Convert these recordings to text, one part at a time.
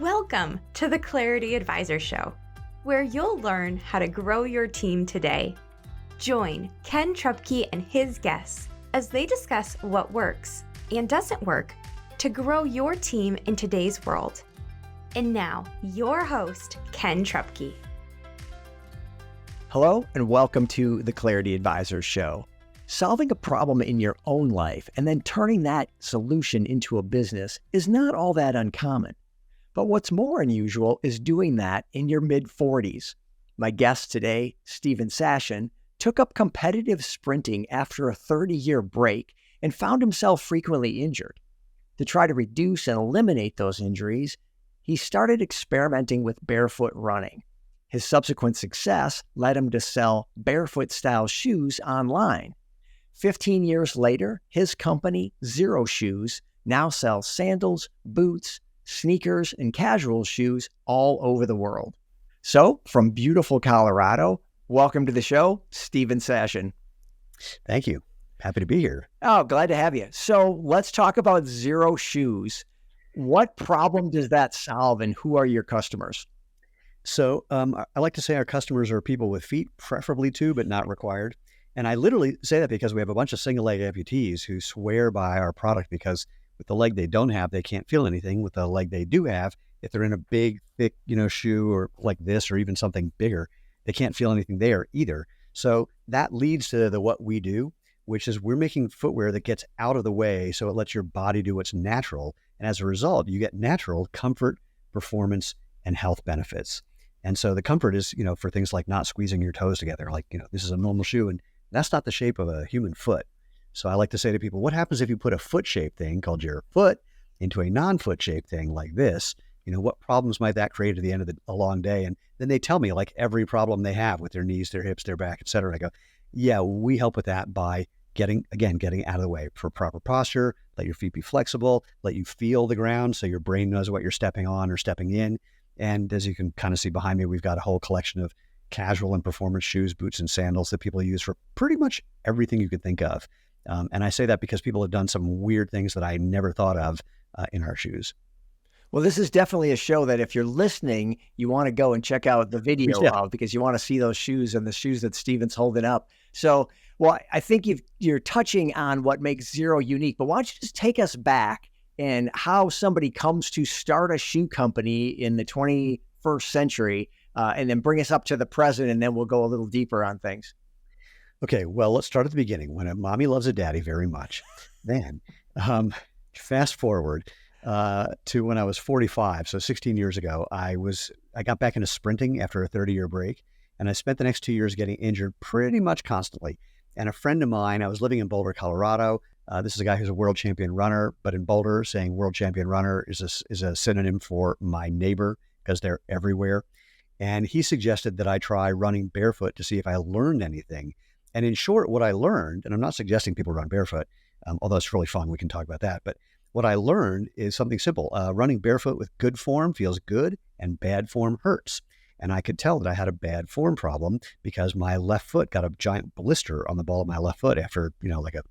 Welcome to the Clarity Advisor Show, where you'll learn how to grow your team today. Join Ken Trupke and his guests as they discuss what works and doesn't work to grow your team in today's world. And now, your host, Ken Trupke. Hello, and welcome to the Clarity Advisor Show. Solving a problem in your own life and then turning that solution into a business is not all that uncommon. But what's more unusual is doing that in your mid-40s. My guest today, Steven Sashen, took up competitive sprinting after a 30-year break and found himself frequently injured. To try to reduce and eliminate those injuries, he started experimenting with barefoot running. His subsequent success led him to sell barefoot-style shoes online. 15 years later, his company, Xero Shoes, now sells sandals, boots, sneakers, and casual shoes all over the world. So, from beautiful Colorado, welcome to the show, Steven Sashen. Thank you. Happy to be here. Oh, glad to have you. So, let's talk about Xero Shoes. What problem does that solve, and who are your customers? So, I like to say our customers are people with feet, preferably two, but not required. And I literally say that because we have a bunch of single-leg amputees who swear by our product because with the leg they don't have, they can't feel anything. With the leg they do have, if they're in a big, thick, shoe or like this or even something bigger, they can't feel anything there either. So that leads to what we do, which is we're making footwear that gets out of the way so it lets your body do what's natural. And as a result, you get natural comfort, performance, and health benefits. And so the comfort is, for things like not squeezing your toes together. Like, this is a normal shoe and that's not the shape of a human foot. So I like to say to people, what happens if you put a foot-shaped thing called your foot into a non-foot-shaped thing like this? What problems might that create at the end of a long day? And then they tell me like every problem they have with their knees, their hips, their back, et cetera. I go, yeah, we help with that by getting out of the way for proper posture, let your feet be flexible, let you feel the ground so your brain knows what you're stepping on or stepping in. And as you can kind of see behind me, we've got a whole collection of casual and performance shoes, boots, and sandals that people use for pretty much everything you could think of. And I say that because people have done some weird things that I never thought of in our shoes. Well, this is definitely a show that if you're listening, you want to go and check out the video of because you want to see those shoes and the shoes that Steven's holding up. So, well, I think you're touching on what makes Xero unique, but why don't you just take us back and how somebody comes to start a shoe company in the 21st century and then bring us up to the present, and then we'll go a little deeper on things. Okay, well, let's start at the beginning. When a mommy loves a daddy very much, then fast forward to when I was 45, so 16 years ago, I got back into sprinting after a 30-year break, and I spent the next 2 years getting injured pretty much constantly. And a friend of mine, I was living in Boulder, Colorado. This is a guy who's a world champion runner, but in Boulder, saying world champion runner is a synonym for my neighbor because they're everywhere. And he suggested that I try running barefoot to see if I learned anything. And in short, what I learned, and I'm not suggesting people run barefoot, although it's really fun, we can talk about that. But what I learned is something simple. Running barefoot with good form feels good and bad form hurts. And I could tell that I had a bad form problem because my left foot got a giant blister on the ball of my left foot after, like a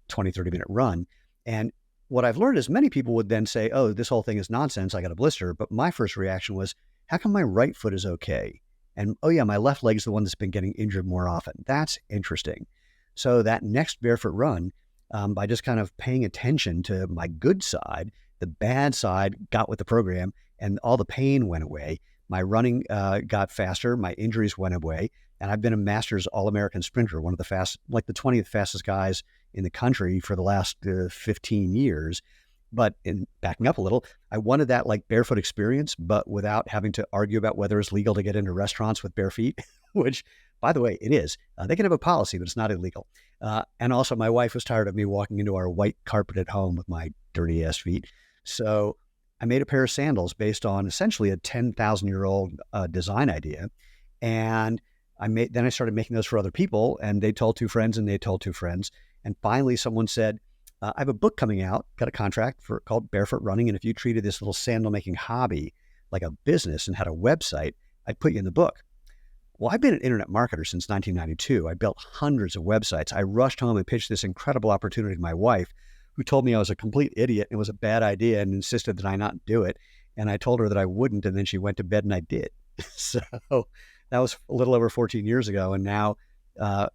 20, 30-minute run. And what I've learned is many people would then say, oh, this whole thing is nonsense, I got a blister. But my first reaction was, how come my right foot is okay? And, oh yeah, my left leg is the one that's been getting injured more often. That's interesting. So that next barefoot run, by just kind of paying attention to my good side, the bad side got with the program and all the pain went away. My running got faster, my injuries went away, and I've been a Masters All-American sprinter, one of the the 20th fastest guys in the country for the last 15 years. But in backing up a little, I wanted that like barefoot experience, but without having to argue about whether it's legal to get into restaurants with bare feet, which, by the way, it is. They can have a policy, but it's not illegal. And also my wife was tired of me walking into our white carpet at home with my dirty ass feet. So I made a pair of sandals based on essentially a 10,000-year-old design idea. And then I started making those for other people, and they told two friends and they told two friends. And finally someone said, I have a book coming out, got a contract called Barefoot Running. And if you treated this little sandal making hobby like a business and had a website, I'd put you in the book. Well, I've been an internet marketer since 1992. I built hundreds of websites. I rushed home and pitched this incredible opportunity to my wife, who told me I was a complete idiot and it was a bad idea and insisted that I not do it. And I told her that I wouldn't, and then she went to bed and I did. So that was a little over 14 years ago. And now,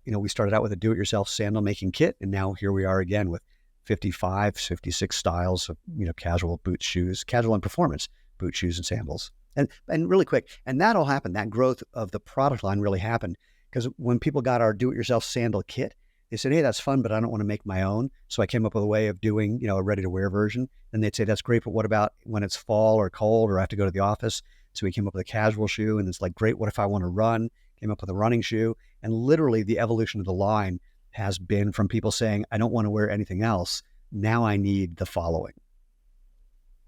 we started out with a do-it-yourself sandal making kit. And now here we are again with 55, 56 styles of, casual boot shoes, casual and performance boot shoes and sandals. And really quick, and that all happened, that growth of the product line really happened because when people got our do-it-yourself sandal kit, they said, hey, that's fun, but I don't want to make my own. So I came up with a way of doing, a ready-to-wear version. And they'd say, that's great, but what about when it's fall or cold or I have to go to the office? So we came up with a casual shoe, and it's like, great, what if I want to run? Came up with a running shoe. And literally the evolution of the line has been from people saying, I don't want to wear anything else. Now I need the following.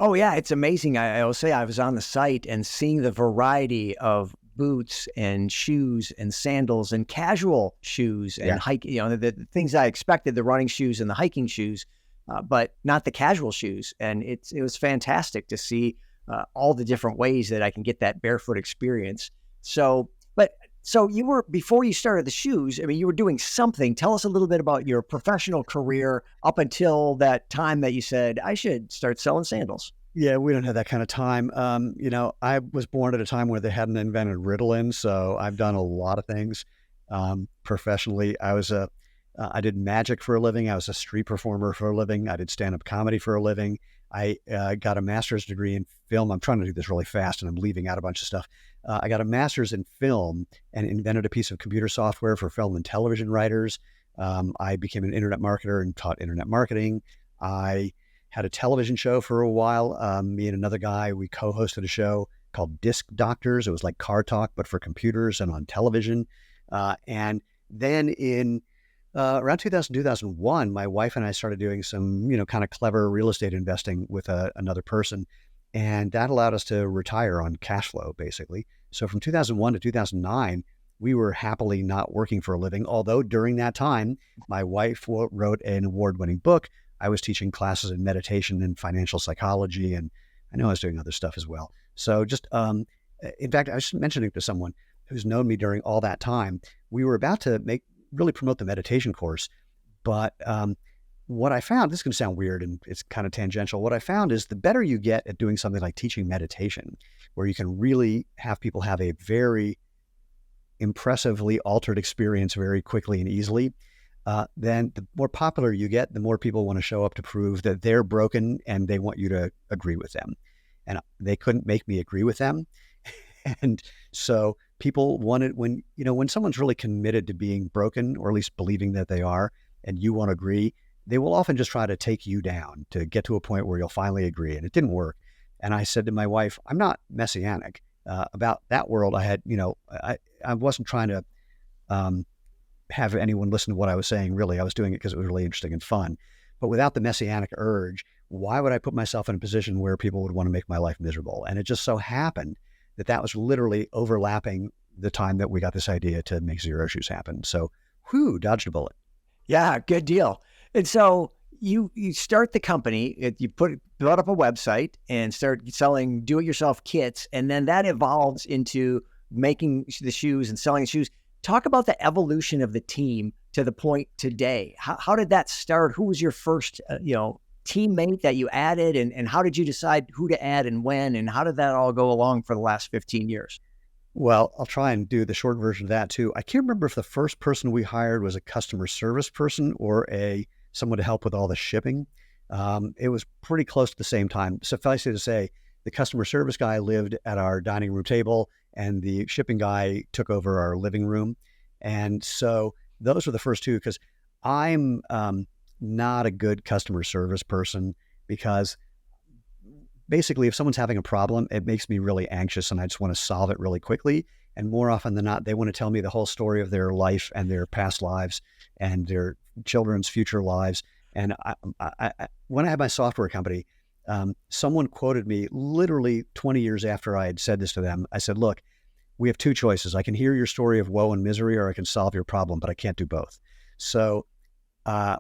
Oh, yeah, it's amazing. I will say I was on the site and seeing the variety of boots and shoes and sandals and casual shoes and hiking, the things I expected, the running shoes and the hiking shoes, but not the casual shoes. And it was fantastic to see all the different ways that I can get that barefoot experience. So you were, before you started the shoes, I mean, you were doing something. Tell us a little bit about your professional career up until that time that you said, I should start selling sandals. Yeah, we don't have that kind of time. I was born at a time where they hadn't invented Ritalin, so I've done a lot of things professionally. I did magic for a living. I was a street performer for a living. I did stand-up comedy for a living. I got a master's degree in film. I'm trying to do this really fast, and I'm leaving out a bunch of stuff. I got a master's in film and invented a piece of computer software for film and television writers. I became an internet marketer and taught internet marketing. I had a television show for a while. Me and another guy, we co-hosted a show called Disc Doctors. It was like car talk, but for computers and on television. And then in around 2000, 2001, my wife and I started doing some, kind of clever real estate investing with another person. And that allowed us to retire on cash flow, basically. So from 2001 to 2009, we were happily not working for a living. Although during that time, my wife wrote an award-winning book. I was teaching classes in meditation and financial psychology, and I know I was doing other stuff as well. So just, in fact, I was just mentioning to someone who's known me during all that time, we were about to really promote the meditation course. But what I found, this is going to sound weird and it's kind of tangential. What I found is the better you get at doing something like teaching meditation, where you can really have people have a very impressively altered experience very quickly and easily, then the more popular you get, the more people want to show up to prove that they're broken and they want you to agree with them. And they couldn't make me agree with them. And so people wanted, when someone's really committed to being broken, or at least believing that they are, and you want to agree, they will often just try to take you down to get to a point where you'll finally agree. And it didn't work. And I said to my wife, I'm not messianic about that world. I had, I wasn't trying to have anyone listen to what I was saying. Really, I was doing it because it was really interesting and fun. But without the messianic urge, why would I put myself in a position where people would want to make my life miserable? And it just so happened that was literally overlapping the time that we got this idea to make Xero shoes happen. So, dodged a bullet. Yeah, good deal. And so you start the company, you build up a website and start selling do-it-yourself kits, and then that evolves into making the shoes and selling the shoes. Talk about the evolution of the team to the point today. How did that start? Who was your first, teammate that you added, and how did you decide who to add and when, and how did that all go along for the last 15 years? Well, I'll try and do the short version of that too. I can't remember if the first person we hired was a customer service person or someone to help with all the shipping. It was pretty close to the same time. Suffice it to say, the customer service guy lived at our dining room table and the shipping guy took over our living room. And so those were the first two, because I'm not a good customer service person, because basically if someone's having a problem, it makes me really anxious and I just want to solve it really quickly. And more often than not, they want to tell me the whole story of their life and their past lives and their children's future lives. And when I had my software company, someone quoted me literally 20 years after I had said this to them. I said, look, we have two choices. I can hear your story of woe and misery, or I can solve your problem, but I can't do both. So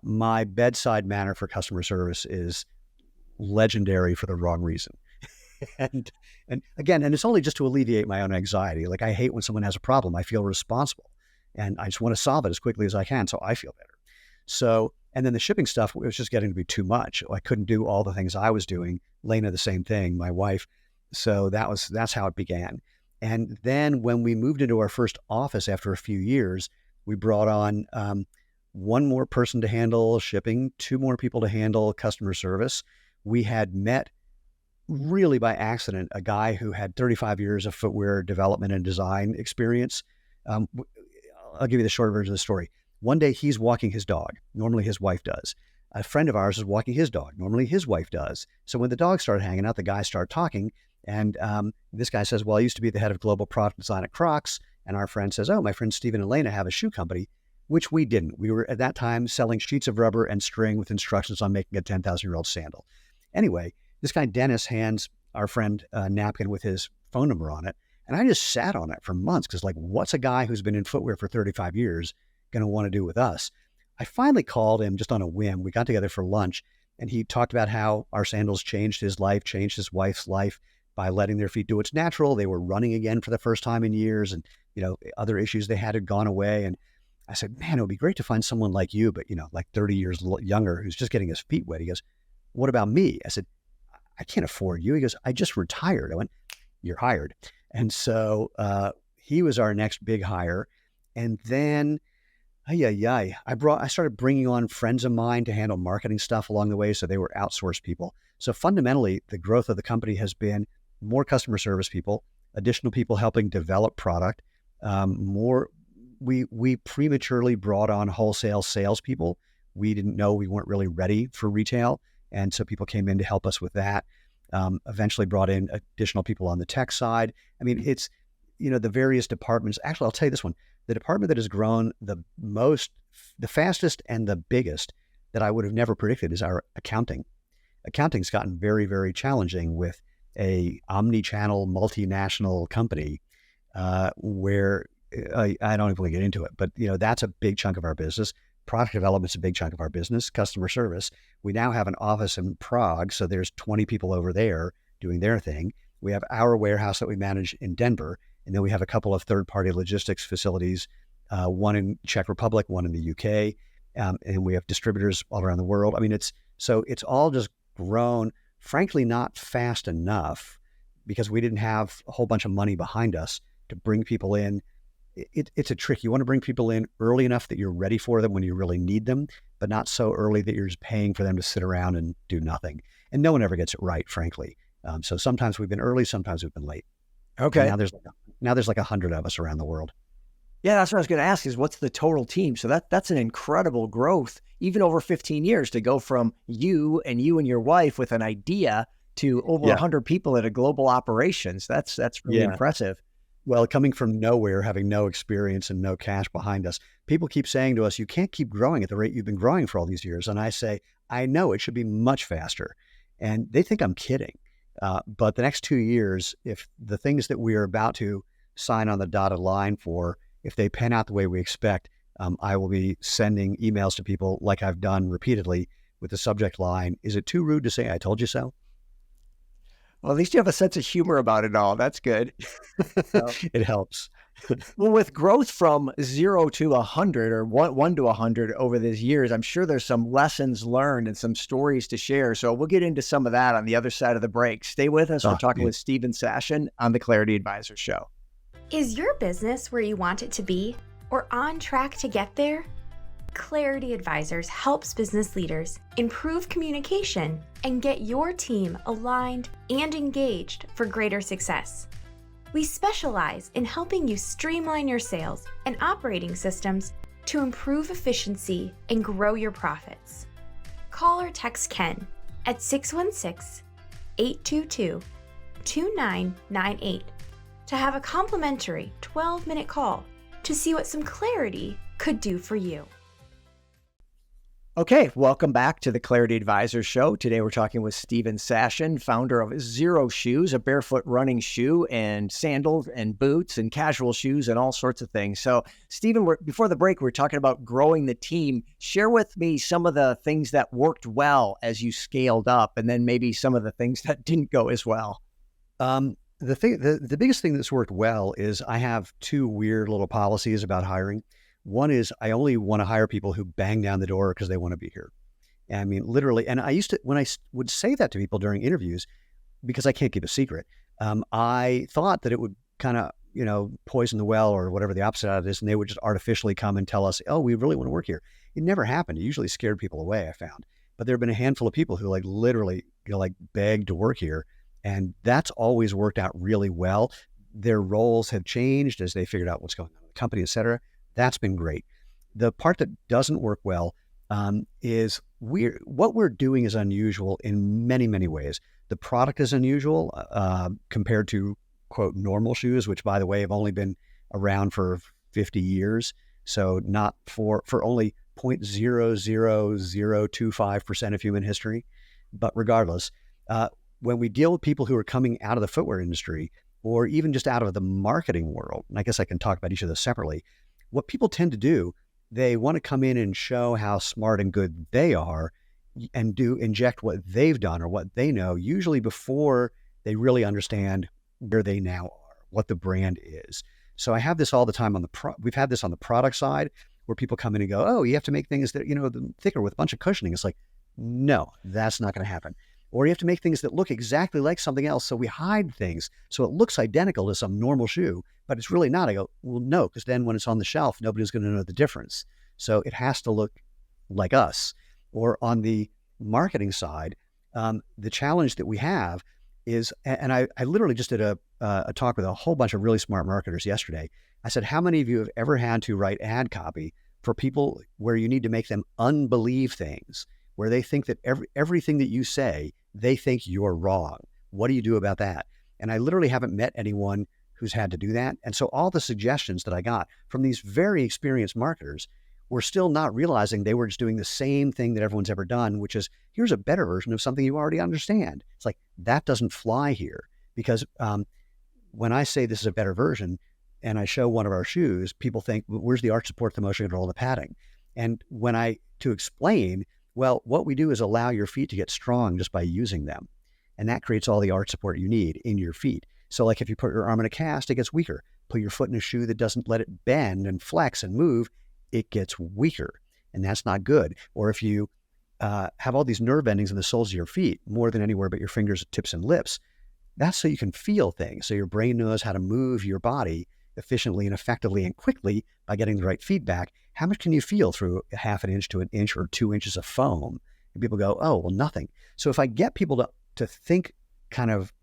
my bedside manner for customer service is legendary for the wrong reason. and again, it's only just to alleviate my own anxiety. Like, I hate when someone has a problem. I feel responsible and I just want to solve it as quickly as I can, so I feel better. So, and then the shipping stuff, it was just getting to be too much. I couldn't do all the things I was doing. Lena, the same thing. My wife, So that's how it began. And then when we moved into our first office after a few years, we brought on one more person to handle shipping, two more people to handle customer service. We had met really by accident a guy who had 35 years of footwear development and design experience. I'll give you the short version of the story. One day he's walking his dog. Normally his wife does. A friend of ours is walking his dog. Normally his wife does. So when the dog started hanging out, the guys started talking. And this guy says, well, I used to be the head of global product design at Crocs. And our friend says, oh, my friends Steven and Lena have a shoe company, which we didn't. We were at that time selling sheets of rubber and string with instructions on making a 10,000-year-old sandal. Anyway, this guy Dennis hands our friend a napkin with his phone number on it. And I just sat on it for months because, like, what's a guy who's been in footwear for 35 years going to want to do with us? I finally called him just on a whim. We got together for lunch, and he talked about how our sandals changed his life, changed his wife's life by letting their feet do what's natural. They were running again for the first time in years, and other issues they had gone away. And I said, man, it would be great to find someone like you, but like 30 years younger, who's just getting his feet wet. He goes, what about me? I said, I can't afford you. He goes, I just retired. I went, you're hired. And so he was our next big hire. And then I started bringing on friends of mine to handle marketing stuff along the way. So they were outsourced people. So fundamentally, the growth of the company has been more customer service people, additional people helping develop product, we prematurely brought on wholesale salespeople. We didn't know we weren't really ready for retail. And so people came in to help us with that. Eventually brought in additional people on the tech side. I mean, it's, the various departments. Actually, I'll tell you this one. The department that has grown the fastest and the biggest that I would have never predicted is our accounting. Accounting's gotten very, very challenging with a omni-channel multinational company where I don't even want to get into it, but that's a big chunk of our business. Product development's a big chunk of our business. Customer service. We now have an office in Prague, so there's 20 people over there doing their thing. We have our warehouse that we manage in Denver, and then we have a couple of third-party logistics facilities, one in Czech Republic, one in the UK, and we have distributors all around the world. I mean, it's all just grown, frankly, not fast enough because we didn't have a whole bunch of money behind us to bring people in. It's a trick. You want to bring people in early enough that you're ready for them when you really need them, but not so early that you're just paying for them to sit around and do nothing. And no one ever gets it right, frankly. So sometimes we've been early, sometimes we've been late. Okay. And now there's like 100 of us around the world. Yeah, that's what I was going to ask is what's the total team? So that's an incredible growth, even over 15 years to go from you and your wife with an idea to over 100 people at a global operations. That's really impressive. Well, coming from nowhere, having no experience and no cash behind us, people keep saying to us, you can't keep growing at the rate you've been growing for all these years. And I say, I know it should be much faster. And they think I'm kidding. But the next 2 years, if the things that we are about to sign on the dotted line for, if they pan out the way we expect, I will be sending emails to people like I've done repeatedly with the subject line, is it too rude to say I told you so? Well, at least you have a sense of humor about it all. That's good. It helps. Well, with growth from 0 to 100 or 1 to 100 over these years, I'm sure there's some lessons learned and some stories to share. So we'll get into some of that on the other side of the break. Stay with us. We're talking with Steven Sashen on the Clarity Advisor Show. Is your business where you want it to be or on track to get there? Clarity Advisors helps business leaders improve communication and get your team aligned and engaged for greater success. We specialize in helping you streamline your sales and operating systems to improve efficiency and grow your profits. Call or text Ken at 616-822-2998 to have a complimentary 12-minute call to see what some clarity could do for you. Okay, welcome back to the Clarity Advisor Show. Today we're talking with Steven Sashen, founder of Xero Shoes, a barefoot running shoe, and sandals and boots and casual shoes and all sorts of things. So, Steven, before the break, we were talking about growing the team. Share with me some of the things that worked well as you scaled up, and then maybe some of the things that didn't go as well. The biggest thing that's worked well is I have two weird little policies about hiring. One is I only want to hire people who bang down the door because they want to be here. And I mean, literally, and I used to, when I would say that to people during interviews, because I can't keep a secret, I thought that it would kind of, poison the well or whatever the opposite of it is, and they would just artificially come and tell us, oh, we really want to work here. It never happened. It usually scared people away, I found. But there have been a handful of people who literally, begged to work here. And that's always worked out really well. Their roles have changed as they figured out what's going on in the company, et cetera. That's been great. The part that doesn't work well is what we're doing is unusual in many, many ways. The product is unusual compared to, quote, normal shoes, which, by the way, have only been around for 50 years. So not for only 0.00025% of human history. But regardless, when we deal with people who are coming out of the footwear industry or even just out of the marketing world, and I guess I can talk about each of those separately, what people tend to do, they want to come in and show how smart and good they are and inject what they've done or what they know, usually before they really understand where they now are, what the brand is. So I have this all the time we've had this on the product side where people come in and go, oh, you have to make things that, thicker with a bunch of cushioning. It's like, no, that's not going to happen. Or you have to make things that look exactly like something else. So we hide things so it looks identical to some normal shoe, but it's really not. I go, well, no, because then when it's on the shelf, nobody's going to know the difference. So it has to look like us. Or on the marketing side, the challenge that we have is, and I literally just did a talk with a whole bunch of really smart marketers yesterday. I said, how many of you have ever had to write ad copy for people where you need to make them unbelieve things, where they think that everything that you say, they think you're wrong? What do you do about that? And I literally haven't met anyone who's had to do that. And so all the suggestions that I got from these very experienced marketers were still not realizing they were just doing the same thing that everyone's ever done, which is, here's a better version of something you already understand. It's like, that doesn't fly here. Because when I say this is a better version and I show one of our shoes, people think, well, where's the arch support, the motion control, the padding? And to explain, well, what we do is allow your feet to get strong just by using them. And that creates all the arch support you need in your feet. So like if you put your arm in a cast, it gets weaker. Put your foot in a shoe that doesn't let it bend and flex and move, it gets weaker. And that's not good. Or if you have all these nerve endings in the soles of your feet, more than anywhere but your fingers, tips, and lips, that's so you can feel things. So your brain knows how to move your body efficiently and effectively and quickly by getting the right feedback. How much can you feel through a half an inch to an inch or 2 inches of foam? And people go, oh, well, nothing. So if I get people to think kind of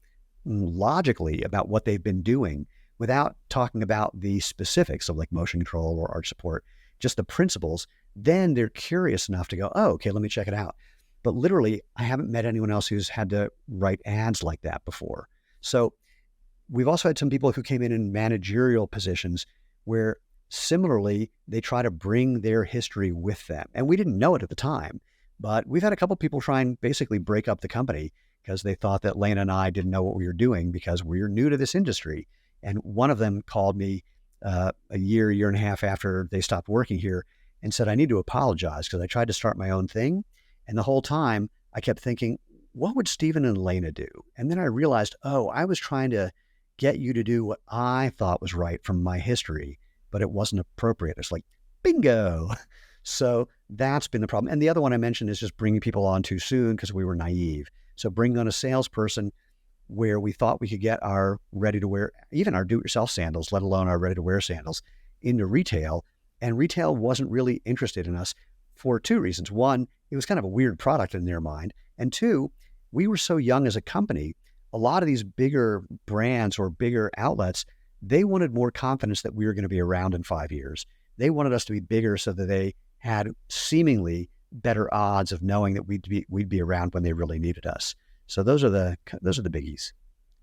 logically about what they've been doing without talking about the specifics of like motion control or arch support, just the principles, then they're curious enough to go, oh, okay, let me check it out. But literally, I haven't met anyone else who's had to write ads like that before. So we've also had some people who came in managerial positions where similarly, they try to bring their history with them. And we didn't know it at the time, but we've had a couple people try and basically break up the company because they thought that Lena and I didn't know what we were doing because we're new to this industry. And one of them called me a year and a half after they stopped working here and said, I need to apologize because I tried to start my own thing. And the whole time I kept thinking, what would Steven and Lena do? And then I realized, oh, I was trying to get you to do what I thought was right from my history, but it wasn't appropriate. It's like, bingo. So that's been the problem. And the other one I mentioned is just bringing people on too soon because we were naive. So bringing on a salesperson where we thought we could get our ready-to-wear, even our do-it-yourself sandals, let alone our ready-to-wear sandals, into retail. And retail wasn't really interested in us for two reasons. One, it was kind of a weird product in their mind. And two, we were so young as a company, a lot of these bigger brands or bigger outlets, they wanted more confidence that we were going to be around in 5 years. They wanted us to be bigger so that they had seemingly better odds of knowing that we'd be around when they really needed us. So those are the biggies.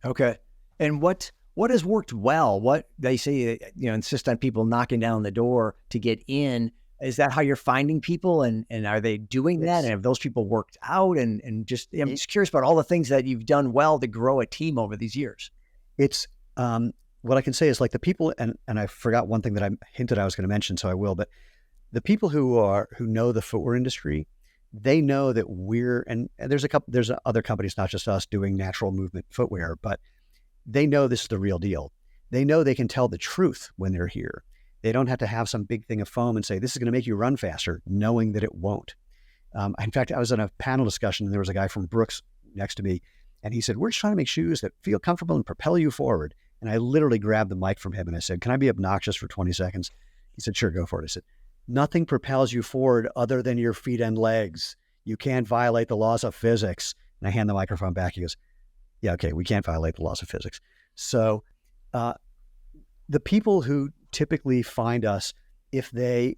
Okay. And what has worked well? What they say, insist on people knocking down the door to get in. Is that how you're finding people? And are they doing that? And have those people worked out? And I'm just curious about all the things that you've done well to grow a team over these years. It's what I can say is like the people, and I forgot one thing that I hinted I was going to mention, so I will, but the people who know the footwear industry, they know that and there's other companies, not just us, doing natural movement footwear, but they know this is the real deal. They know they can tell the truth when they're here. They don't have to have some big thing of foam and say, this is going to make you run faster, knowing that it won't. In fact, I was in a panel discussion and there was a guy from Brooks next to me And he said, we're just trying to make shoes that feel comfortable and propel you forward. And I literally grabbed the mic from him and I said, can I be obnoxious for 20 seconds? He said, sure, go for it. I said, nothing propels you forward other than your feet and legs. You can't violate the laws of physics. And I hand the microphone back. He goes, yeah, okay, we can't violate the laws of physics. So the people who typically find us, if they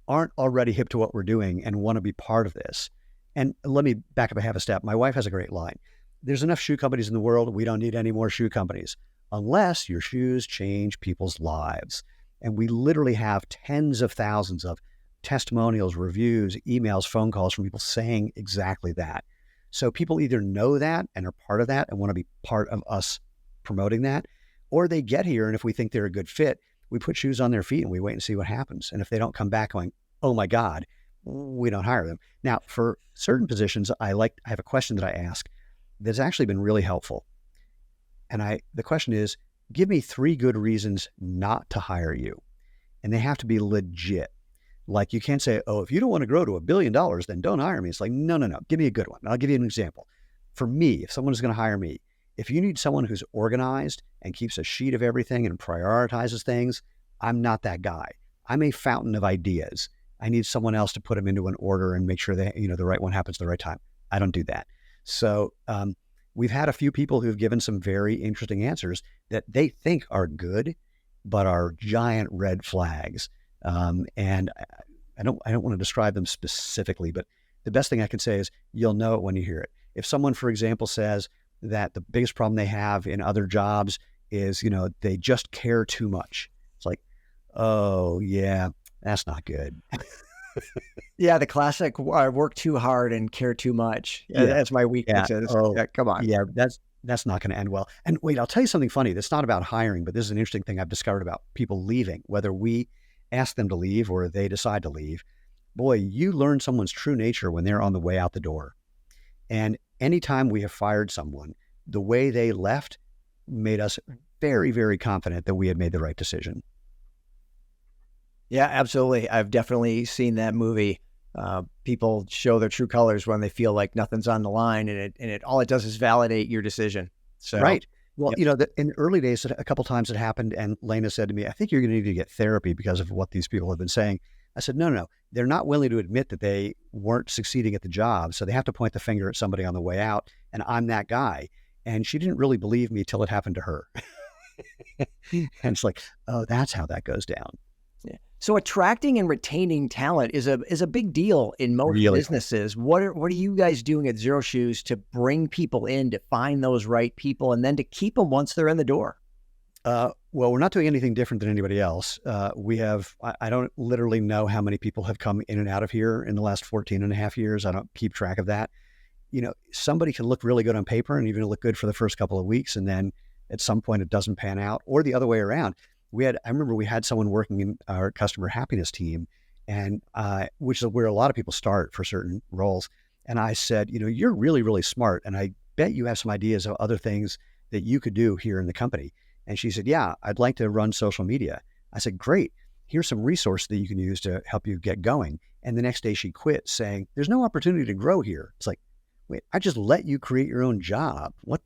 aren't already hip to what we're doing and want to be part of this, and let me back up a half a step. My wife has a great line. There's enough shoe companies in the world. We don't need any more shoe companies unless your shoes change people's lives. And we literally have tens of thousands of testimonials, reviews, emails, phone calls from people saying exactly that. So people either know that and are part of that and want to be part of us promoting that, or they get here and if we think they're a good fit, we put shoes on their feet and we wait and see what happens. And if they don't come back going, oh my God, we don't hire them. Now, for certain positions, I have a question that I ask that's actually been really helpful. And the question is, give me 3 good reasons not to hire you. And they have to be legit. Like you can't say, oh, if you don't want to grow to $1 billion, then don't hire me. It's like, no. Give me a good one. I'll give you an example. For me, if someone is going to hire me, if you need someone who's organized and keeps a sheet of everything and prioritizes things, I'm not that guy. I'm a fountain of ideas. I need someone else to put them into an order and make sure that, the right one happens at the right time. I don't do that. So we've had a few people who've given some very interesting answers that they think are good, but are giant red flags. And I don't want to describe them specifically, but the best thing I can say is you'll know it when you hear it. If someone, for example, says that the biggest problem they have in other jobs is, they just care too much. It's like, oh yeah, that's not good. Yeah, the classic work too hard and care too much. Yeah. That's my weakness. Yeah. Yeah, come on. Yeah, that's not going to end well. And wait, I'll tell you something funny. That's not about hiring, but this is an interesting thing I've discovered about people leaving, whether we ask them to leave or they decide to leave. Boy, you learn someone's true nature when they're on the way out the door. And anytime we have fired someone, the way they left made us very, very confident that we had made the right decision. Yeah, absolutely. I've definitely seen that movie. People show their true colors when they feel like nothing's on the line, and it all it does is validate your decision. So, right. Well, yep. In the early days, a couple times it happened, and Lena said to me, I think you're going to need to get therapy because of what these people have been saying. I said, no. They're not willing to admit that they weren't succeeding at the job, so they have to point the finger at somebody on the way out, and I'm that guy. And she didn't really believe me till it happened to her. And it's like, oh, that's how that goes down. Yeah. So attracting and retaining talent is a big deal in most businesses. What are you guys doing at Xero Shoes to bring people in, to find those right people, and then to keep them once they're in the door? Well, we're not doing anything different than anybody else. I don't literally know how many people have come in and out of here in the last 14 and a half years. I don't keep track of that. Somebody can look really good on paper and even look good for the first couple of weeks, and then at some point it doesn't pan out, or the other way around. I remember we had someone working in our customer happiness team, and which is where a lot of people start for certain roles. And I said, you're really, really smart, and I bet you have some ideas of other things that you could do here in the company. And she said, yeah, I'd like to run social media. I said, great. Here's some resources that you can use to help you get going. And the next day she quit, saying, there's no opportunity to grow here. It's like, wait, I just let you create your own job. What?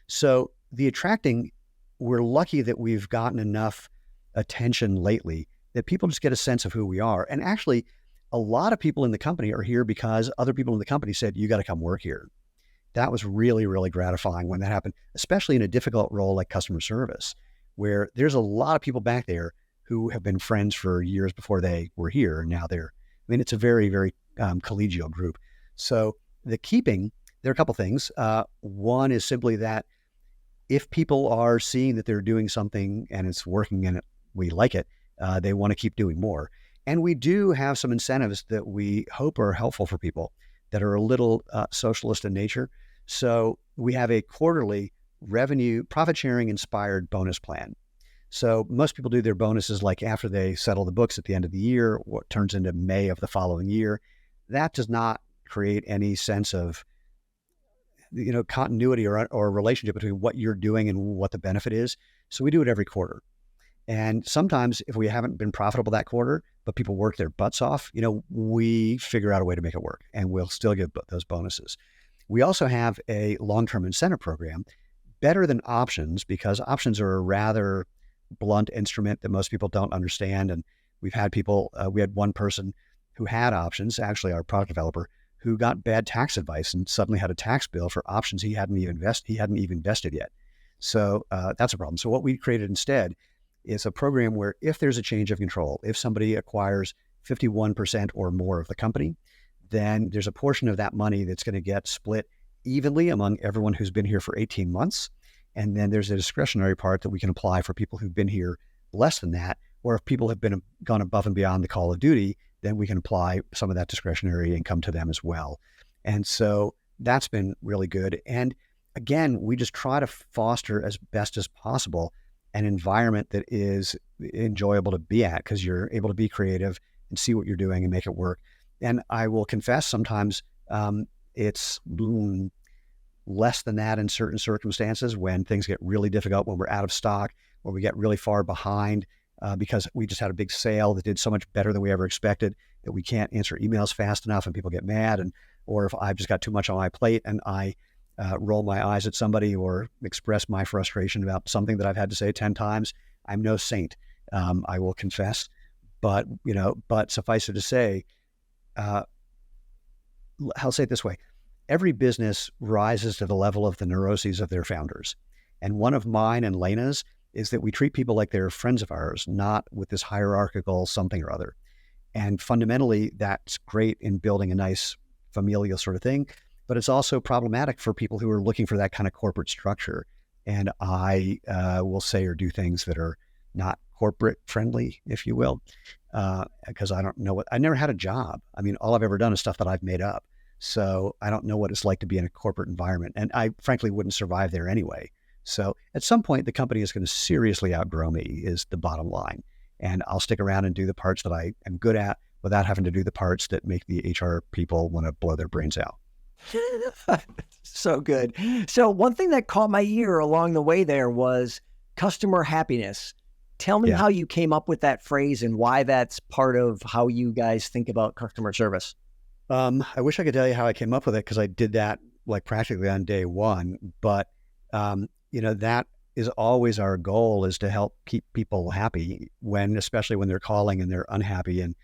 So the attracting, we're lucky that we've gotten enough attention lately that people just get a sense of who we are. And actually, a lot of people in the company are here because other people in the company said, you got to come work here. That was really, really gratifying when that happened, especially in a difficult role like customer service, where there's a lot of people back there who have been friends for years before they were here. And now it's a very, very collegial group. So the keeping, there are a couple things. One is simply that if people are seeing that they're doing something and it's working and we like it, they want to keep doing more. And we do have some incentives that we hope are helpful for people that are a little socialist in nature. So we have a quarterly revenue profit sharing inspired bonus plan. So most people do their bonuses like after they settle the books at the end of the year, what turns into May of the following year. That does not create any sense of continuity or relationship between what you're doing and what the benefit is. So we do it every quarter. And sometimes if we haven't been profitable that quarter, but people work their butts off, we figure out a way to make it work and we'll still give those bonuses. We also have a long-term incentive program, better than options, because options are a rather blunt instrument that most people don't understand. And we've had people, we had one person who had options, actually our product developer, who got bad tax advice and suddenly had a tax bill for options he hadn't even invested yet. So that's a problem. So what we created instead is a program where if there's a change of control, if somebody acquires 51% or more of the company, then there's a portion of that money that's going to get split evenly among everyone who's been here for 18 months. And then there's a discretionary part that we can apply for people who've been here less than that, or if people have gone above and beyond the call of duty, then we can apply some of that discretionary income to them as well. And so that's been really good. And again, we just try to foster as best as possible an environment that is enjoyable to be at, because you're able to be creative and see what you're doing and make it work. And I will confess, sometimes it's less than that in certain circumstances, when things get really difficult, when we're out of stock, when we get really far behind because we just had a big sale that did so much better than we ever expected that we can't answer emails fast enough and people get mad. Or if I've just got too much on my plate and I roll my eyes at somebody or express my frustration about something that I've had to say 10 times, I'm no saint. I will confess, but suffice it to say, I'll say it this way. Every business rises to the level of the neuroses of their founders. And one of mine and Lena's is that we treat people like they're friends of ours, not with this hierarchical something or other. And fundamentally, that's great in building a nice familial sort of thing, but it's also problematic for people who are looking for that kind of corporate structure. And I will say or do things that are not corporate friendly, if you will, because I don't know I never had a job. I mean, all I've ever done is stuff that I've made up. So I don't know what it's like to be in a corporate environment. And I frankly wouldn't survive there anyway. So at some point, the company is going to seriously outgrow me, is the bottom line. And I'll stick around and do the parts that I am good at without having to do the parts that make the HR people want to blow their brains out. So good. So one thing that caught my ear along the way there was customer happiness. Tell me how you came up with that phrase and why that's part of how you guys think about customer service. I wish I could tell you how I came up with it, because I did that like practically on day one. But, that is always our goal, is to help keep people happy especially when they're calling and they're unhappy. And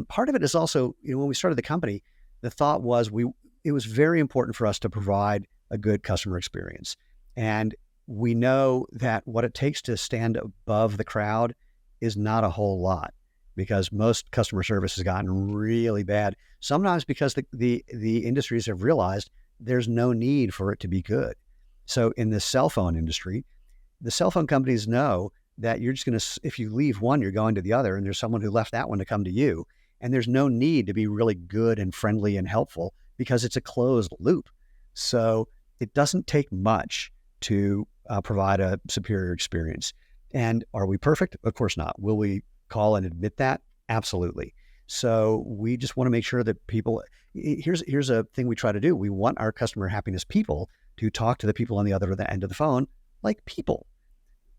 part of it is also, when we started the company, the thought was it was very important for us to provide a good customer experience. And we know that what it takes to stand above the crowd is not a whole lot, because most customer service has gotten really bad. Sometimes because the industries have realized there's no need for it to be good. So in the cell phone industry, the cell phone companies know that you're just going to, if you leave one, you're going to the other, and there's someone who left that one to come to you. And there's no need to be really good and friendly and helpful, because it's a closed loop. So it doesn't take much to provide a superior experience. And are we perfect? Of course not. Will we call and admit that? Absolutely. So we just want to make sure that people, here's a thing we try to do. We want our customer happiness people to talk to the people on the other end of the phone like people.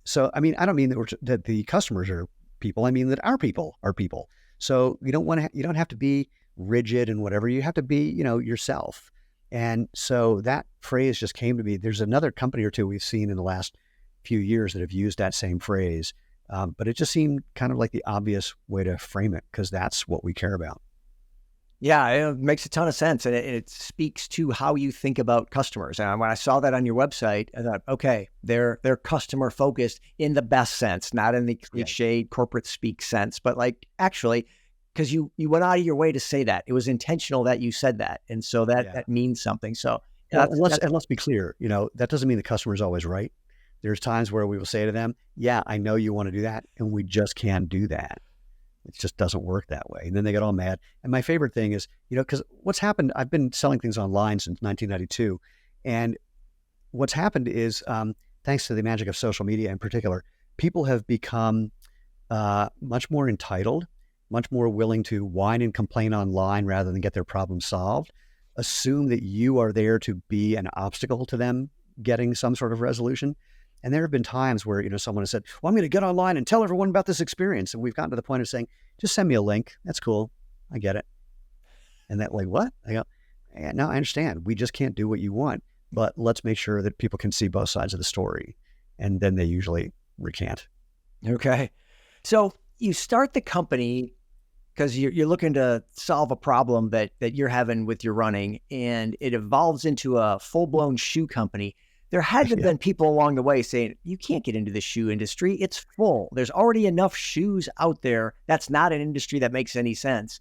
So, I mean, I don't mean that the customers are people. I mean that our people are people. So you don't have to be rigid and whatever. You have to be, yourself. And so that phrase just came to me. There's another company or two we've seen in the last few years that have used that same phrase. But it just seemed kind of like the obvious way to frame it, because that's what we care about. Yeah, it makes a ton of sense. And it speaks to how you think about customers. And when I saw that on your website, I thought, okay, they're customer focused in the best sense, not in the cliched corporate speak sense, but like actually, because you went out of your way to say that. It was intentional that you said that. And so that means something. So let's be clear, that doesn't mean the customer is always right. There's times where we will say to them, yeah, I know you want to do that, and we just can't do that. It just doesn't work that way. And then they get all mad. And my favorite thing is, because what's happened, I've been selling things online since 1992. And what's happened is, thanks to the magic of social media in particular, people have become much more entitled, much more willing to whine and complain online rather than get their problem solved, assume that you are there to be an obstacle to them getting some sort of resolution. And there have been times where, someone has said, well, I'm going to get online and tell everyone about this experience. And we've gotten to the point of saying, just send me a link. That's cool. I get it. And that, like, what? I go, And now I understand we just can't do what you want, but let's make sure that people can see both sides of the story. And then they usually recant. Okay. So you start the company because you're looking to solve a problem that you're having with your running, and it evolves into a full-blown shoe company. There had to have been people along the way saying, you can't get into the shoe industry. It's full. There's already enough shoes out there. That's not an industry that makes any sense.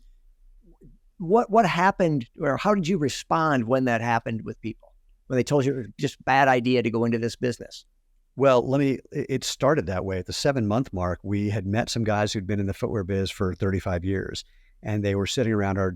What happened, or how did you respond when that happened with people? When they told you it was just a bad idea to go into this business? Well, it started that way. At the 7-month mark, we had met some guys who'd been in the footwear biz for 35 years, and they were sitting around our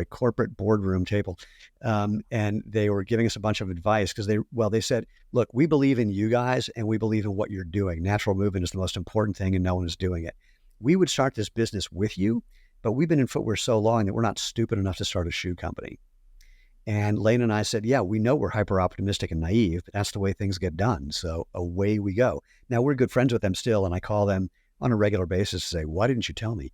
corporate boardroom table. And they were giving us a bunch of advice because they said, look, we believe in you guys and we believe in what you're doing. Natural movement is the most important thing and no one is doing it. We would start this business with you, but we've been in footwear so long that we're not stupid enough to start a shoe company. And Lane and I said, yeah, we know we're hyper optimistic and naive, but that's the way things get done. So away we go. Now we're good friends with them still. And I call them on a regular basis to say, why didn't you tell me?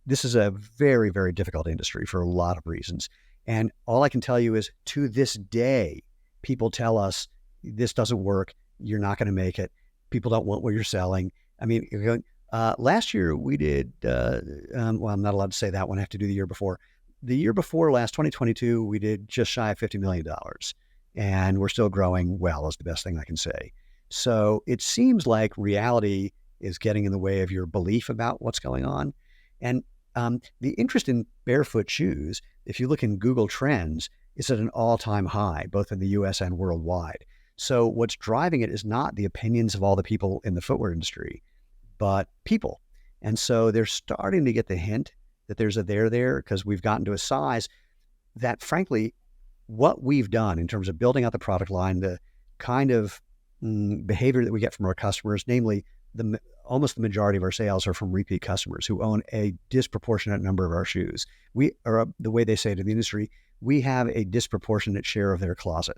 This is a very, very difficult industry for a lot of reasons. And all I can tell you is to this day, people tell us this doesn't work. You're not going to make it. People don't want what you're selling. I mean, last year we did, well, I'm not allowed to say that one. I have to do the year before. The year before last, 2022, we did just shy of $50 million. And we're still growing well, is the best thing I can say. So it seems like reality is getting in the way of your belief about what's going on. And the interest in barefoot shoes, if you look in Google Trends, is at an all-time high, both in the US and worldwide. So what's driving it is not the opinions of all the people in the footwear industry, but people. And so they're starting to get the hint that there's a there because we've gotten to a size that, frankly, what we've done in terms of building out the product line, the kind of behavior that we get from our customers, namely almost the majority of our sales are from repeat customers who own a disproportionate number of our shoes. We are, the way they say it in the industry, we have a disproportionate share of their closet.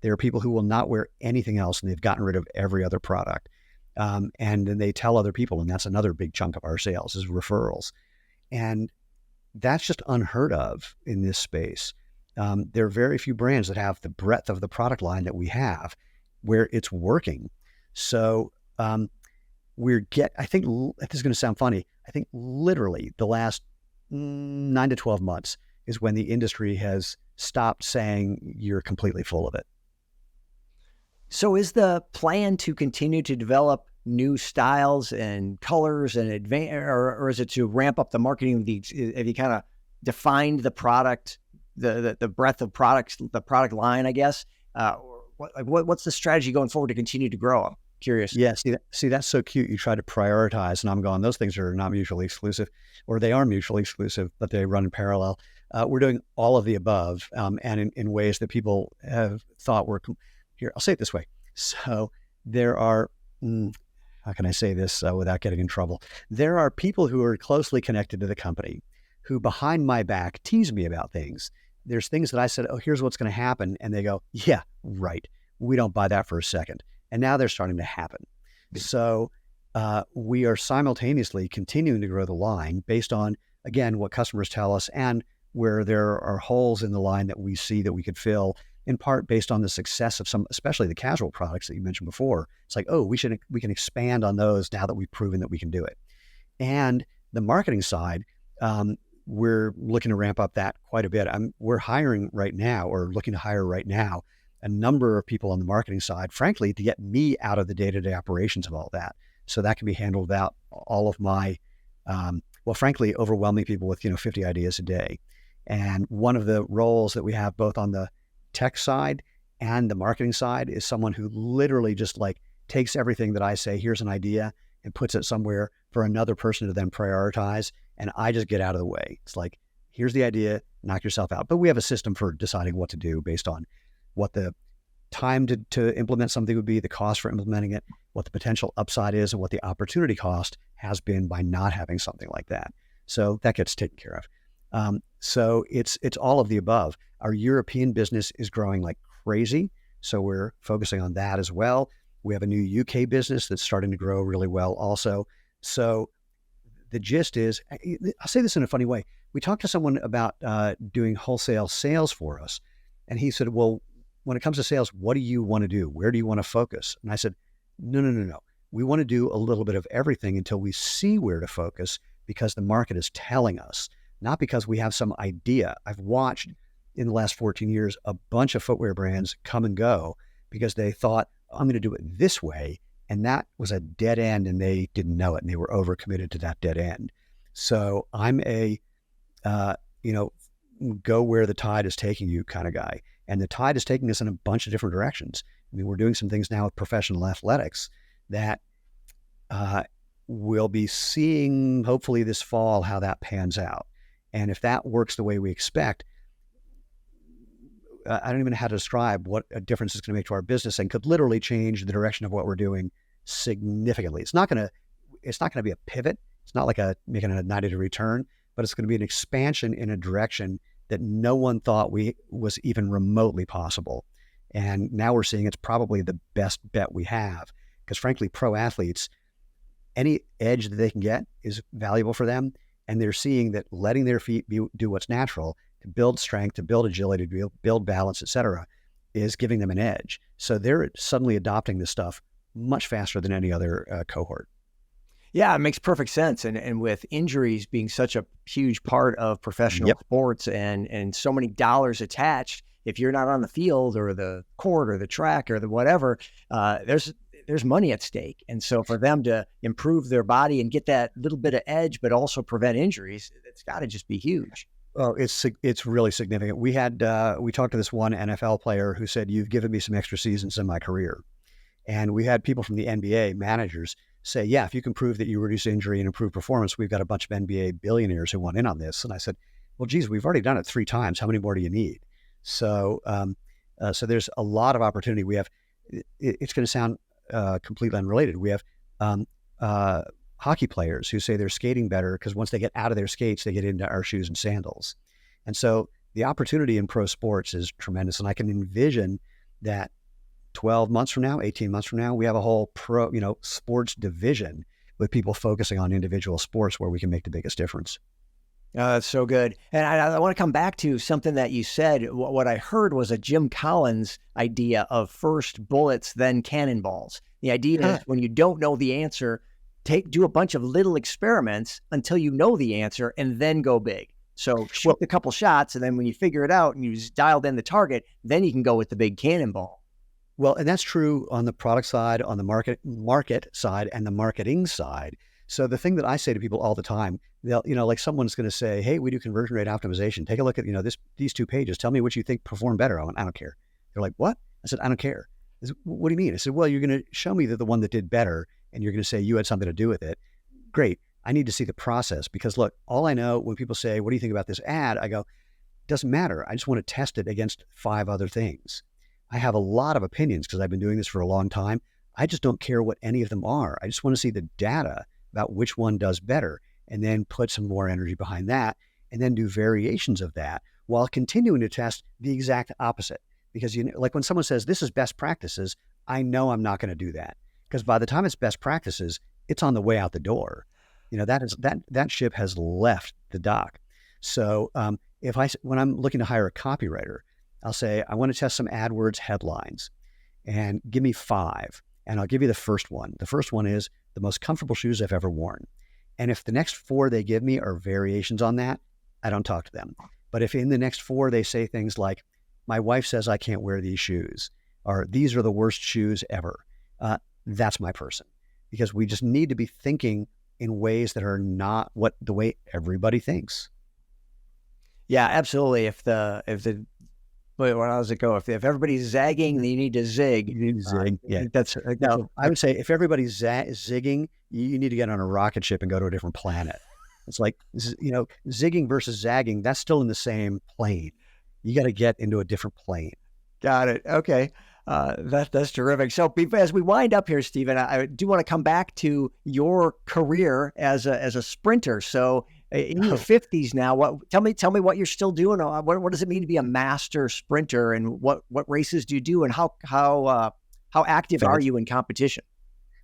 There are people who will not wear anything else and they've gotten rid of every other product. And then they tell other people, and that's another big chunk of our sales is referrals. And that's just unheard of in this space. There are very few brands that have the breadth of the product line that we have where it's working. So I think this is going to sound funny. I think literally the last 9 to 12 months is when the industry has stopped saying you're completely full of it. So is the plan to continue to develop new styles and colors and or is it to ramp up the marketing? Have you kind of defined the product, the breadth of products, the product line, I guess? What's the strategy going forward to continue to grow? I'm curious. Yeah, see, that's so cute. You try to prioritize, and I'm going, those things are not mutually exclusive, or they are mutually exclusive, but they run in parallel. We're doing all of the above, and in ways that people have thought were here. I'll say it this way. So there are, how can I say this without getting in trouble? There are people who are closely connected to the company who behind my back tease me about things. There's things that I said, oh, here's what's going to happen. And they go, yeah, right. We don't buy that for a second. And now they're starting to happen. So we are simultaneously continuing to grow the line based on, again, what customers tell us and where there are holes in the line that we see that we could fill, in part based on the success of some, especially the casual products that you mentioned before. It's like, oh, we can expand on those now that we've proven that we can do it. And the marketing side, we're looking to ramp up that quite a bit. We're hiring right now, or looking to hire right now, a number of people on the marketing side, frankly, to get me out of the day-to-day operations of all that. So that can be handled without all of my, frankly, overwhelming people with 50 ideas a day. And one of the roles that we have both on the tech side and the marketing side is someone who literally just takes everything that I say, here's an idea, and puts it somewhere for another person to then prioritize. And I just get out of the way. It's like, here's the idea, knock yourself out. But we have a system for deciding what to do based on what the time to implement something would be, the cost for implementing it, what the potential upside is, and what the opportunity cost has been by not having something like that. So that gets taken care of. So it's all of the above. Our European business is growing like crazy. So we're focusing on that as well. We have a new UK business that's starting to grow really well also. So the gist is, I'll say this in a funny way. We talked to someone about doing wholesale sales for us. And he said, well, when it comes to sales, what do you want to do? Where do you want to focus? And I said, no. We want to do a little bit of everything until we see where to focus, because the market is telling us, not because we have some idea. I've watched in the last 14 years a bunch of footwear brands come and go because they thought, I'm going to do it this way. And that was a dead end, and they didn't know it, and they were overcommitted to that dead end. So I'm a, go where the tide is taking you kind of guy. And the tide is taking us in a bunch of different directions. I mean, we're doing some things now with professional athletics that we'll be seeing hopefully this fall how that pans out. And if that works the way we expect, I don't even know how to describe what a difference it's going to make to our business, and could literally change the direction of what we're doing significantly. It's not going to be a pivot. It's not like making a 90-degree turn, but it's going to be an expansion in a direction that no one thought was even remotely possible. And now we're seeing it's probably the best bet we have, because frankly, pro athletes, any edge that they can get is valuable for them. And they're seeing that letting their feet do what's natural, to build strength, to build agility, to build balance, et cetera, is giving them an edge. So they're suddenly adopting this stuff much faster than any other cohort. Yeah, it makes perfect sense. And with injuries being such a huge part of professional sports and so many dollars attached, if you're not on the field or the court or the track or the whatever, there's money at stake. And so for them to improve their body and get that little bit of edge, but also prevent injuries, it's got to just be huge. Oh, it's really significant. We talked to this one NFL player who said, you've given me some extra seasons in my career. And we had people from the NBA, managers, say, yeah, if you can prove that you reduce injury and improve performance, we've got a bunch of NBA billionaires who want in on this. And I said, well, geez, we've already done it 3 times. How many more do you need? So so there's a lot of opportunity. We have, it's going to sound completely unrelated. We have hockey players who say they're skating better because once they get out of their skates, they get into our shoes and sandals. And so the opportunity in pro sports is tremendous. And I can envision that 12 months from now, 18 months from now, we have a whole pro, sports division with people focusing on individual sports where we can make the biggest difference. That's so good. And I want to come back to something that you said. What I heard was a Jim Collins idea of first bullets, then cannonballs. The idea is when you don't know the answer, do a bunch of little experiments until you know the answer and then go big. So shoot a couple shots, and then when you figure it out and you dialed in the target, then you can go with the big cannonball. Well, and that's true on the product side, on the market side, and the marketing side. So the thing that I say to people all the time, they'll, like someone's going to say, hey, we do conversion rate optimization. Take a look at, these 2 pages. Tell me what you think perform better. I don't care. They're like, what? I said, I don't care. I said, what do you mean? I said, well, you're going to show me that the one that did better, and you're going to say you had something to do with it. Great. I need to see the process, because look, all I know when people say, what do you think about this ad? I go, doesn't matter. I just want to test it against 5 other things. I have a lot of opinions because I've been doing this for a long time. I just don't care what any of them are. I just want to see the data about which one does better, and then put some more energy behind that, and then do variations of that while continuing to test the exact opposite. Because like when someone says this is best practices, I know I'm not going to do that, because by the time it's best practices, it's on the way out the door. That ship has left the dock. So when I'm looking to hire a copywriter, I'll say, I want to test some AdWords headlines, and give me 5. And I'll give you the first one. The first one is the most comfortable shoes I've ever worn. And if the next 4 they give me are variations on that, I don't talk to them. But if in the next 4 they say things like, my wife says I can't wear these shoes, or these are the worst shoes ever, that's my person. Because we just need to be thinking in ways that are not the way everybody thinks. Yeah, absolutely. Wait, how does it go? If everybody's zagging, then you need to zig. You need to zig. Yeah. No, I would say if everybody's zigging, you need to get on a rocket ship and go to a different planet. It's like, zigging versus zagging, that's still in the same plane. You got to get into a different plane. Got it. Okay. That's terrific. So as we wind up here, Steven, I do want to come back to your career as a sprinter. So in your 50s now, tell me what you're still doing. What does it mean to be a master sprinter, and what races do you do, and how active are you in competition?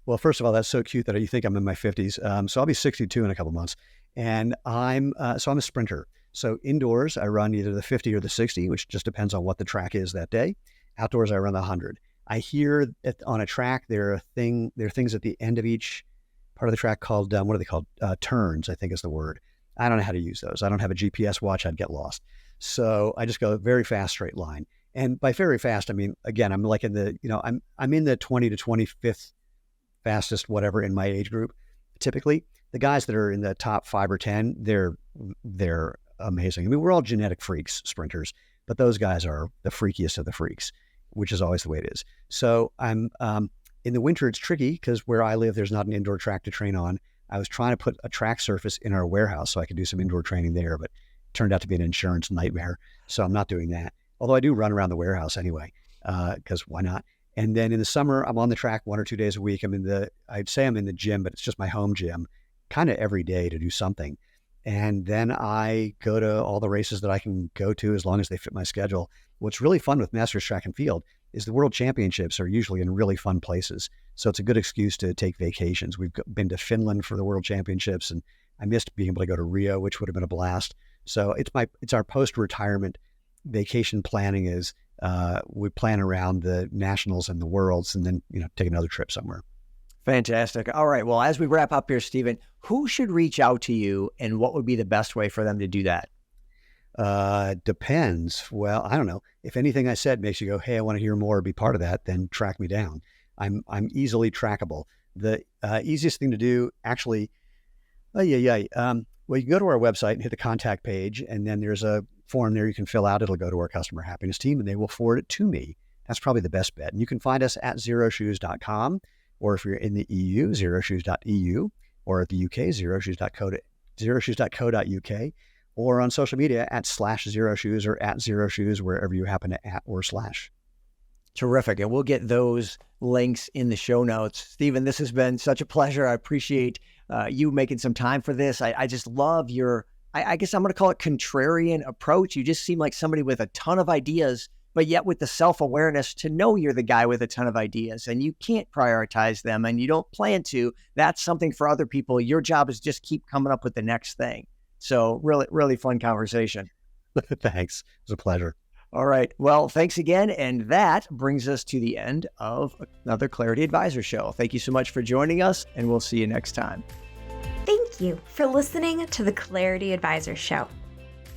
Well, first of all, that's so cute that you think I'm in my 50s. So I'll be 62 in a couple months. And I'm a sprinter. So indoors, I run either the 50 or the 60, which just depends on what the track is that day. Outdoors, I run the 100. I hear on a track, there are things at the end of each part of the track called, what are they called? Turns, I think is the word. I don't know how to use those. I don't have a GPS watch. I'd get lost. So I just go very fast straight line. And by very fast, I mean, again, I'm like in the, I'm in the 20 to 25th fastest, whatever, in my age group. Typically, the guys that are in the top 5 or 10, they're amazing. I mean, we're all genetic freaks, sprinters, but those guys are the freakiest of the freaks, which is always the way it is. So I'm in the winter, it's tricky because where I live, there's not an indoor track to train on. I was trying to put a track surface in our warehouse so I could do some indoor training there, but it turned out to be an insurance nightmare. So I'm not doing that. Although I do run around the warehouse anyway, because why not? And then in the summer, I'm on the track 1 or 2 days a week. I'd say I'm in the gym, but it's just my home gym, kind of every day to do something. And then I go to all the races that I can go to as long as they fit my schedule. What's really fun with Masters Track and Field is the World Championships are usually in really fun places. So it's a good excuse to take vacations. We've been to Finland for the World Championships, and I missed being able to go to Rio, which would have been a blast. So it's our post-retirement vacation planning is we plan around the nationals and the worlds, and then take another trip somewhere. Fantastic. All right. Well, as we wrap up here, Steven, who should reach out to you, and what would be the best way for them to do that? Depends. Well, I don't know. If anything I said makes you go, hey, I want to hear more or be part of that, then track me down. I'm easily trackable. The easiest thing to do, actually, well, you can go to our website and hit the contact page, and then there's a form there you can fill out. It'll go to our customer happiness team, and they will forward it to me. That's probably the best bet. And you can find us at zeroshoes.com, or if you're in the EU, zeroshoes.eu, or at the UK, zeroshoes.co.uk, or on social media at /zeroshoes or at zeroshoes, wherever you happen to at or slash. Terrific. And we'll get those links in the show notes. Steven, this has been such a pleasure. I appreciate you making some time for this. I just love your, I guess I'm going to call it contrarian approach. You just seem like somebody with a ton of ideas, but yet with the self-awareness to know you're the guy with a ton of ideas and you can't prioritize them and you don't plan to. That's something for other people. Your job is just keep coming up with the next thing. So really, really fun conversation. Thanks. It was a pleasure. All right. Well, thanks again. And that brings us to the end of another Clarity Advisor show. Thank you so much for joining us, and we'll see you next time. Thank you for listening to the Clarity Advisor show.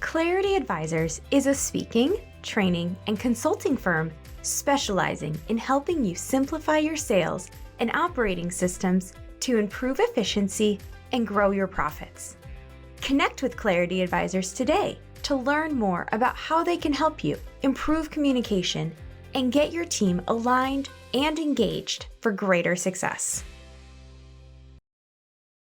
Clarity Advisors is a speaking, training, and consulting firm specializing in helping you simplify your sales and operating systems to improve efficiency and grow your profits. Connect with Clarity Advisors today to learn more about how they can help you improve communication and get your team aligned and engaged for greater success.